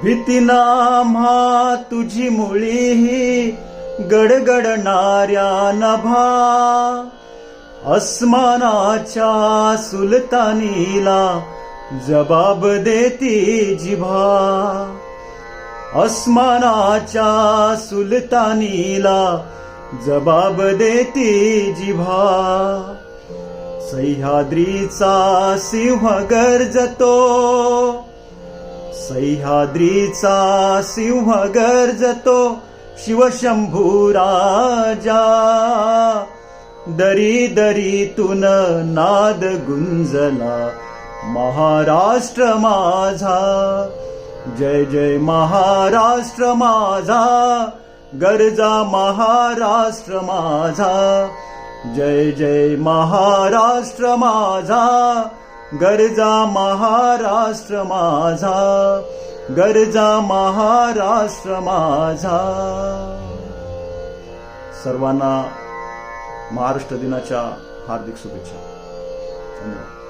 भीतीना आम्हा तुझी मुळी गडगडणाऱ्या नभा, अस्मानाच्या सुलतानीला जबाब देती जिभा, अस्मानाच्या सुलतानीला जबाब देती जिभा. सह्याद्रीचा सिंह गर्जतो, सह्याद्रीचा सिंह गर्जतो, शिवशंभू राजा. दरी दरीतून नाद गुंजला महाराष्ट्र माझा. जय जय महाराष्ट्र माझा, गर्जा महाराष्ट्र माझा. जय जय महाराष्ट्र माझा, गर्जा महाराष्ट्र माझा. गर्जा महाराष्ट्र माझा. सर्वांना महाराष्ट्र दिनाच्या हार्दिक शुभेच्छा. धन्यवाद.